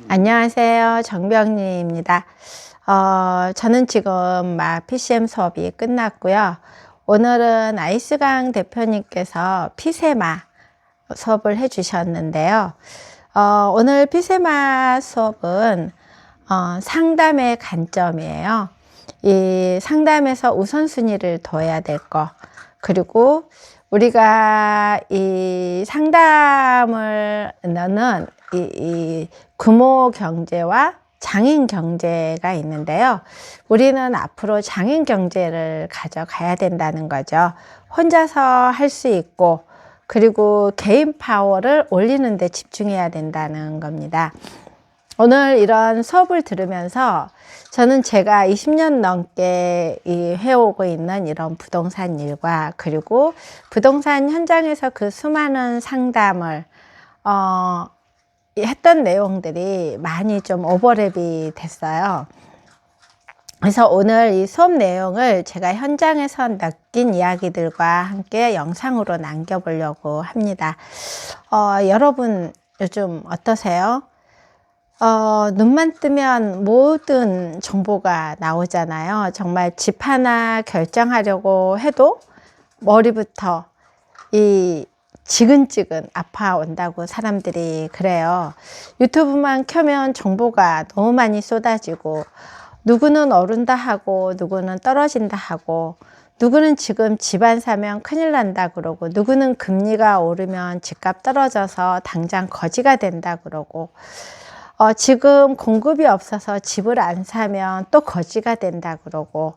안녕하세요. 정병리입니다. 저는 지금 막 PCM 수업이 끝났고요. 오늘은 아이스강 대표님께서 피세마 수업을 해주셨는데요. 오늘 피세마 수업은 상담의 관점이에요. 이 상담에서 우선순위를 둬야 될 거, 그리고 우리가 이 상담을 넣는 이 규모 경제와 장인 경제가 있는데요. 우리는 앞으로 장인 경제를 가져가야 된다는 거죠. 혼자서 할 수 있고, 그리고 개인 파워를 올리는 데 집중해야 된다는 겁니다. 오늘 이런 수업을 들으면서 저는 제가 20년 넘게 해오고 있는 이런 부동산 일과, 그리고 부동산 현장에서 그 수많은 상담을 했던 내용들이 많이 좀 오버랩이 됐어요. 그래서 오늘 이 수업 내용을 제가 현장에서 느낀 이야기들과 함께 영상으로 남겨보려고 합니다. 여러분 요즘 어떠세요? 눈만 뜨면 모든 정보가 나오잖아요. 정말 집 하나 결정하려고 해도 머리부터 지근지근 아파온다고 사람들이 그래요. 유튜브만 켜면 정보가 너무 많이 쏟아지고, 누구는 오른다 하고, 누구는 떨어진다 하고, 누구는 지금 집안 사면 큰일 난다 그러고, 누구는 금리가 오르면 집값 떨어져서 당장 거지가 된다 그러고, 지금 공급이 없어서 집을 안 사면 또 거지가 된다 그러고,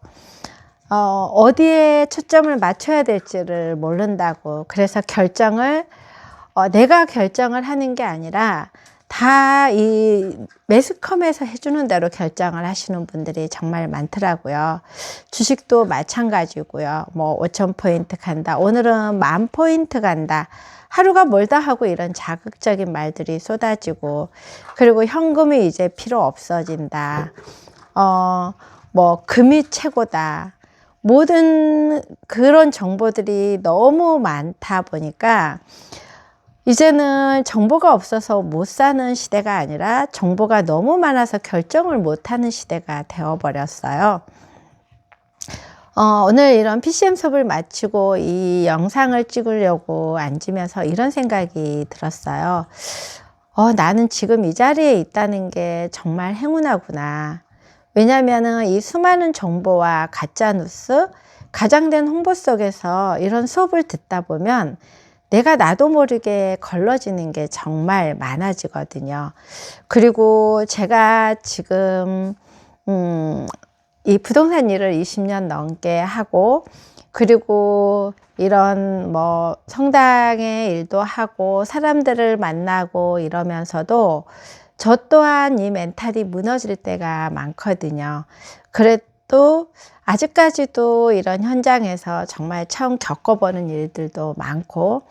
어디에 초점을 맞춰야 될지를 모른다고. 그래서 내가 결정을 하는 게 아니라 다 이 매스컴에서 해주는 대로 결정을 하시는 분들이 정말 많더라고요. 주식도 마찬가지고요. 뭐 5,000포인트 간다, 오늘은 10,000포인트 간다, 하루가 멀다 하고 이런 자극적인 말들이 쏟아지고, 그리고 현금이 이제 필요 없어진다, 뭐 금이 최고다, 모든 그런 정보들이 너무 많다 보니까 이제는 정보가 없어서 못 사는 시대가 아니라 정보가 너무 많아서 결정을 못하는 시대가 되어버렸어요. 오늘 이런 PCM 수업을 마치고 이 영상을 찍으려고 앉으면서 이런 생각이 들었어요. 나는 지금 이 자리에 있다는 게 정말 행운하구나. 왜냐하면 이 수많은 정보와 가짜뉴스, 가장된 홍보 속에서 이런 수업을 듣다 보면 내가 나도 모르게 걸러지는 게 정말 많아지거든요. 그리고 제가 지금 이 부동산 일을 20년 넘게 하고, 그리고 이런 뭐 성당의 일도 하고 사람들을 만나고 이러면서도 저 또한 이 멘탈이 무너질 때가 많거든요. 그래도 아직까지도 이런 현장에서 정말 처음 겪어보는 일들도 많고,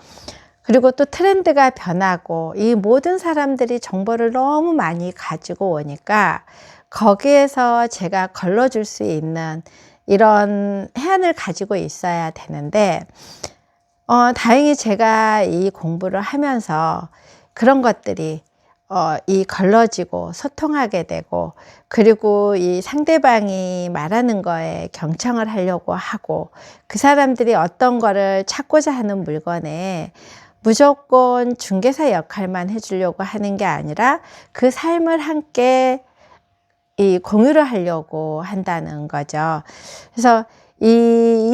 그리고 또 트렌드가 변하고 이 모든 사람들이 정보를 너무 많이 가지고 오니까 거기에서 제가 걸러줄 수 있는 이런 해안을 가지고 있어야 되는데, 다행히 제가 이 공부를 하면서 그런 것들이 이 걸러지고 소통하게 되고, 그리고 이 상대방이 말하는 거에 경청을 하려고 하고, 그 사람들이 어떤 거를 찾고자 하는 물건에 무조건 중개사 역할만 해주려고 하는 게 아니라 그 삶을 함께 이 공유를 하려고 한다는 거죠. 그래서 이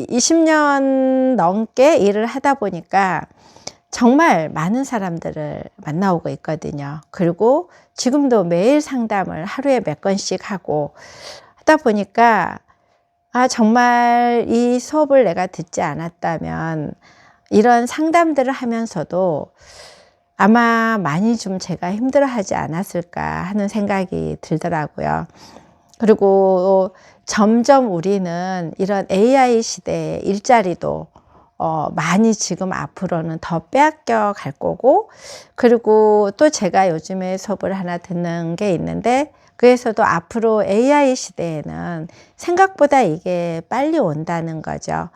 20년 넘게 일을 하다 보니까 정말 많은 사람들을 만나오고 있거든요. 그리고 지금도 매일 상담을 하루에 몇 건씩 하고 하다 보니까, 정말 이 수업을 내가 듣지 않았다면 이런 상담들을 하면서도 아마 많이 좀 제가 힘들어하지 않았을까 하는 생각이 들더라고요. 그리고 점점 우리는 이런 AI 시대의 일자리도 많이 지금 앞으로는 더 빼앗겨 갈 거고, 그리고 또 제가 요즘에 수업을 하나 듣는 게 있는데, 그래서도 앞으로 AI 시대에는 생각보다 이게 빨리 온다는 거죠.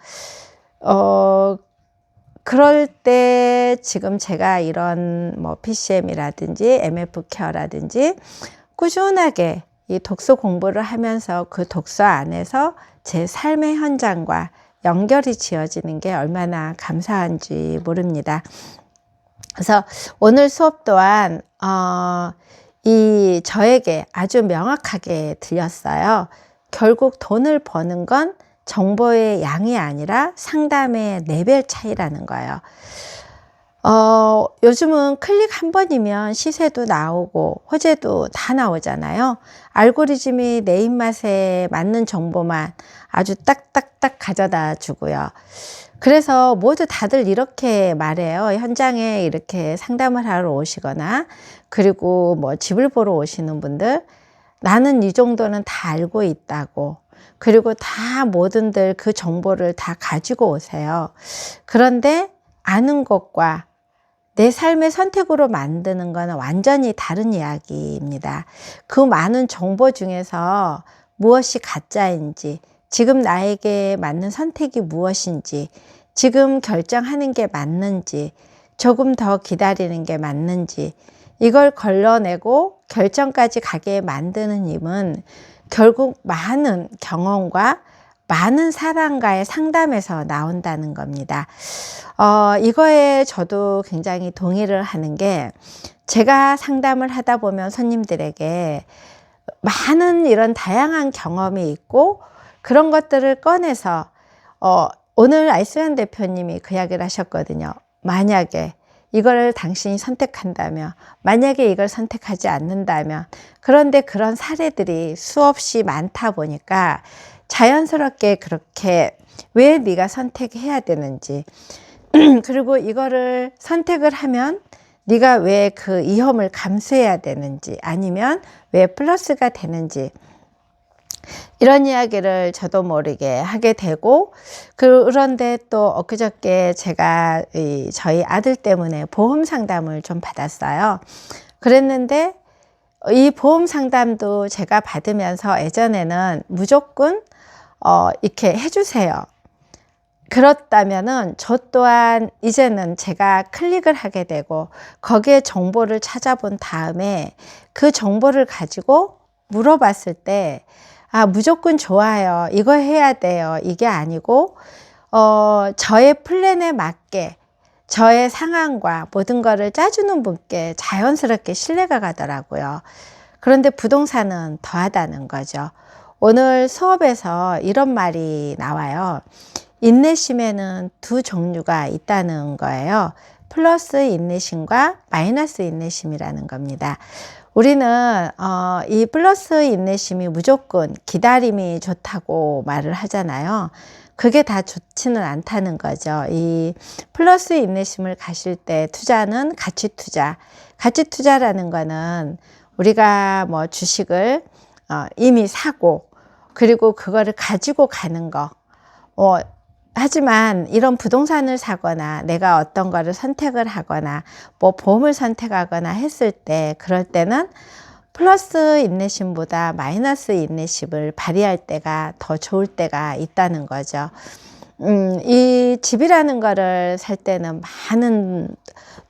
그럴 때 지금 제가 이런 뭐 PCM이라든지 MF 케어라든지 꾸준하게 이 독서 공부를 하면서 그 독서 안에서 제 삶의 현장과 연결이 지어지는 게 얼마나 감사한지 모릅니다. 그래서 오늘 수업 또한 저에게 아주 명확하게 들렸어요. 결국 돈을 버는 건 정보의 양이 아니라 상담의 레벨 차이라는 거예요. 요즘은 클릭 한 번이면 시세도 나오고 호재도 다 나오잖아요. 알고리즘이 내 입맛에 맞는 정보만 아주 딱딱딱 가져다 주고요. 그래서 모두 다들 이렇게 말해요. 현장에 이렇게 상담을 하러 오시거나 그리고 뭐 집을 보러 오시는 분들, 나는 이 정도는 다 알고 있다고, 그리고 다 뭐든들 그 정보를 다 가지고 오세요. 그런데 아는 것과 내 삶의 선택으로 만드는 것은 완전히 다른 이야기입니다. 그 많은 정보 중에서 무엇이 가짜인지, 지금 나에게 맞는 선택이 무엇인지, 지금 결정하는 게 맞는지, 조금 더 기다리는 게 맞는지, 이걸 걸러내고 결정까지 가게 만드는 힘은 결국 많은 경험과 많은 사람과의 상담에서 나온다는 겁니다. 이거에 저도 굉장히 동의를 하는 게, 제가 상담을 하다 보면 손님들에게 많은 이런 다양한 경험이 있고 그런 것들을 꺼내서 오늘 알수연 대표님이 그 이야기를 하셨거든요. 만약에 이걸 당신이 선택한다면, 만약에 이걸 선택하지 않는다면. 그런데 그런 사례들이 수없이 많다 보니까 자연스럽게 그렇게 왜 네가 선택해야 되는지, 그리고 이거를 선택을 하면 네가 왜 그 위험을 감수해야 되는지, 아니면 왜 플러스가 되는지, 이런 이야기를 저도 모르게 하게 되고, 그런데 또 엊그저께 제가 저희 아들 때문에 보험 상담을 좀 받았어요. 그랬는데 이 보험 상담도 제가 받으면서 예전에는 무조건 이렇게 해주세요. 그렇다면은 저 또한 이제는 제가 클릭을 하게 되고 거기에 정보를 찾아본 다음에 그 정보를 가지고 물어봤을 때, 무조건 좋아요, 이거 해야 돼요, 이게 아니고 저의 플랜에 맞게 저의 상황과 모든 거를 짜주는 분께 자연스럽게 신뢰가 가더라고요. 그런데 부동산은 더하다는 거죠. 오늘 수업에서 이런 말이 나와요. 인내심에는 두 종류가 있다는 거예요. 플러스 인내심과 마이너스 인내심이라는 겁니다. 우리는 이 플러스 인내심이 무조건 기다림이 좋다고 말을 하잖아요. 그게 다 좋지는 않다는 거죠. 이 플러스 인내심을 가실 때 투자는 가치 투자. 가치 투자라는 거는 우리가 뭐 주식을 이미 사고 그리고 그거를 가지고 가는 거. 하지만 이런 부동산을 사거나 내가 어떤 거를 선택을 하거나 뭐 보험을 선택하거나 했을 때, 그럴 때는 플러스 인내심보다 마이너스 인내심을 발휘할 때가 더 좋을 때가 있다는 거죠. 이 집이라는 거를 살 때는 많은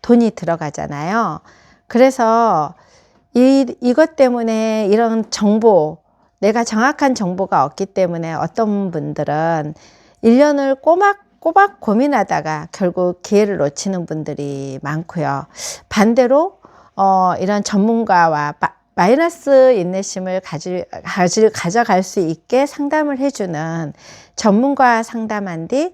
돈이 들어가잖아요. 그래서 이것 때문에 이런 정보, 내가 정확한 정보가 없기 때문에 어떤 분들은 1년을 꼬박 고민하다가 결국 기회를 놓치는 분들이 많고요. 반대로 이런 전문가와 마이너스 인내심을 가져갈 수 있게 상담을 해주는 전문가와 상담한 뒤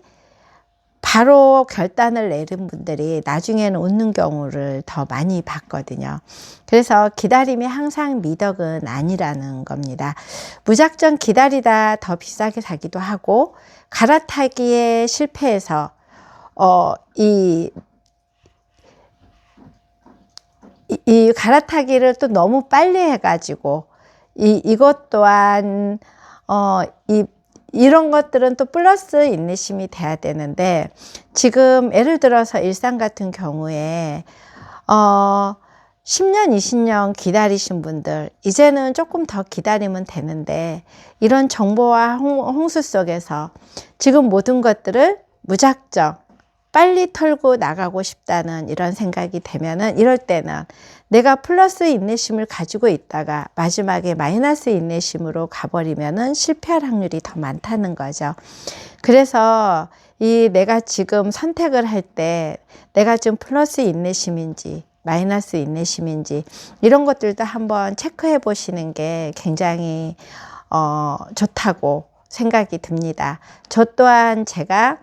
바로 결단을 내린 분들이 나중에는 웃는 경우를 더 많이 봤거든요. 그래서 기다림이 항상 미덕은 아니라는 겁니다. 무작정 기다리다 더 비싸게 사기도 하고, 갈아타기에 실패해서 이 갈아타기를 또 너무 빨리 해가지고 이것 또한 이런 것들은 또 플러스 인내심이 돼야 되는데, 지금 예를 들어서 일산 같은 경우에 10년, 20년 기다리신 분들, 이제는 조금 더 기다리면 되는데, 이런 정보와 홍수 속에서 지금 모든 것들을 무작정 빨리 털고 나가고 싶다는 이런 생각이 되면은, 이럴 때는 내가 플러스 인내심을 가지고 있다가 마지막에 마이너스 인내심으로 가버리면은 실패할 확률이 더 많다는 거죠. 그래서 내가 지금 선택을 할 때 내가 지금 플러스 인내심인지 마이너스 인내심인지 이런 것들도 한번 체크해 보시는 게 굉장히 좋다고 생각이 듭니다. 저 또한 제가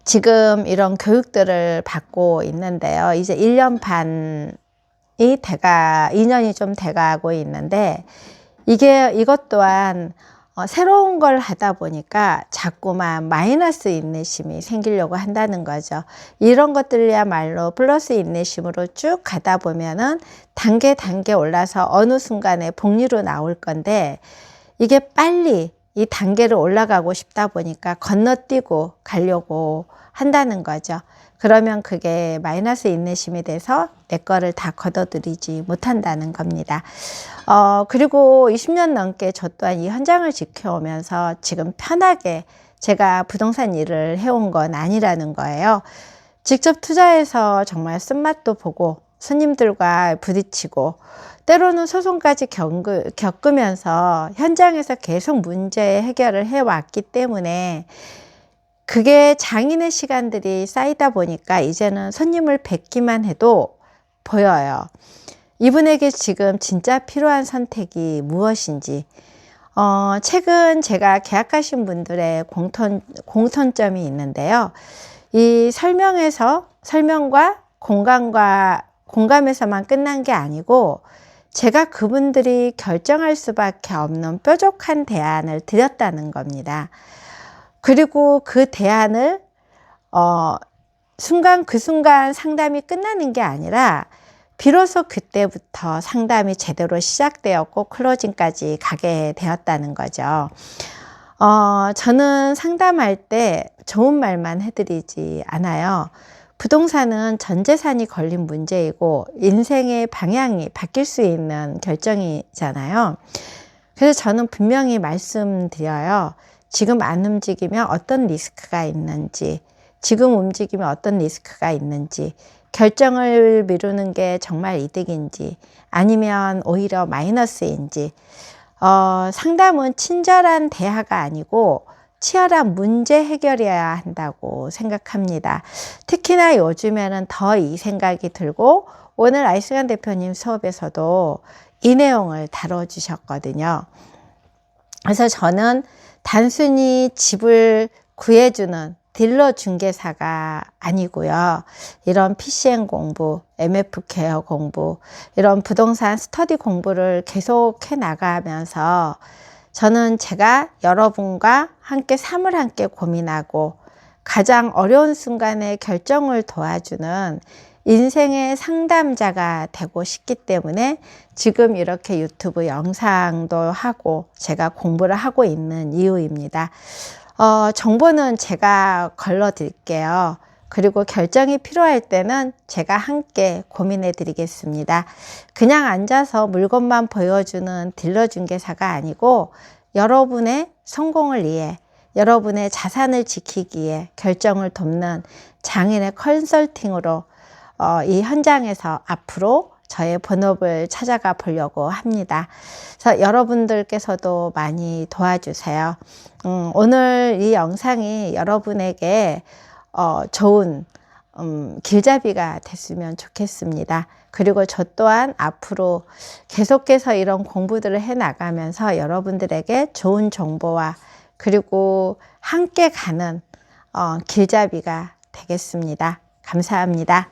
지금 이런 교육들을 받고 있는데요. 이제 1년 반이 2년이 좀 돼가고 있는데, 이것 또한 새로운 걸 하다 보니까 자꾸만 마이너스 인내심이 생기려고 한다는 거죠. 이런 것들이야말로 플러스 인내심으로 쭉 가다 보면은 단계 올라서 어느 순간에 복리로 나올 건데, 이게 빨리 이 단계를 올라가고 싶다 보니까 건너뛰고 가려고 한다는 거죠. 그러면 그게 마이너스 인내심이 돼서 내 거를 다 거둬들이지 못한다는 겁니다. 그리고 20년 넘게 저 또한 이 현장을 지켜오면서 지금 편하게 제가 부동산 일을 해온 건 아니라는 거예요. 직접 투자해서 정말 쓴맛도 보고 손님들과 부딪히고 때로는 소송까지 겪으면서 현장에서 계속 문제 해결을 해왔기 때문에, 그게 장인의 시간들이 쌓이다 보니까 이제는 손님을 뵙기만 해도 보여요. 이분에게 지금 진짜 필요한 선택이 무엇인지. 최근 제가 계약하신 분들의 공통점이 있는데요. 이 설명과 공감에서만 끝난 게 아니고, 제가 그분들이 결정할 수밖에 없는 뾰족한 대안을 드렸다는 겁니다. 그리고 그 대안을 그 순간 상담이 끝나는 게 아니라 비로소 그때부터 상담이 제대로 시작되었고 클로징까지 가게 되었다는 거죠. 저는 상담할 때 좋은 말만 해드리지 않아요. 부동산은 전 재산이 걸린 문제이고 인생의 방향이 바뀔 수 있는 결정이잖아요. 그래서 저는 분명히 말씀드려요. 지금 안 움직이면 어떤 리스크가 있는지, 지금 움직이면 어떤 리스크가 있는지, 결정을 미루는 게 정말 이득인지 아니면 오히려 마이너스인지. 상담은 친절한 대화가 아니고 치열한 문제 해결이어야 한다고 생각합니다. 특히나 요즘에는 더 이 생각이 들고, 오늘 아이스간 대표님 수업에서도 이 내용을 다뤄주셨거든요. 그래서 저는 단순히 집을 구해주는 딜러 중개사가 아니고요. 이런 PCN 공부, MF 케어 공부, 이런 부동산 스터디 공부를 계속해 나가면서 저는 제가 여러분과 함께 삶을 함께 고민하고 가장 어려운 순간에 결정을 도와주는 인생의 상담자가 되고 싶기 때문에 지금 이렇게 유튜브 영상도 하고 제가 공부를 하고 있는 이유입니다. 정보는 제가 걸러 드릴게요. 그리고 결정이 필요할 때는 제가 함께 고민해 드리겠습니다. 그냥 앉아서 물건만 보여주는 딜러 중개사가 아니고, 여러분의 성공을 위해, 여러분의 자산을 지키기 위해 결정을 돕는 장인의 컨설팅으로 이 현장에서 앞으로 저의 본업을 찾아가 보려고 합니다. 그래서 여러분들께서도 많이 도와주세요. 오늘 이 영상이 여러분에게 좋은 길잡이가 됐으면 좋겠습니다. 그리고 저 또한 앞으로 계속해서 이런 공부들을 해 나가면서 여러분들에게 좋은 정보와 그리고 함께 가는 길잡이가 되겠습니다. 감사합니다.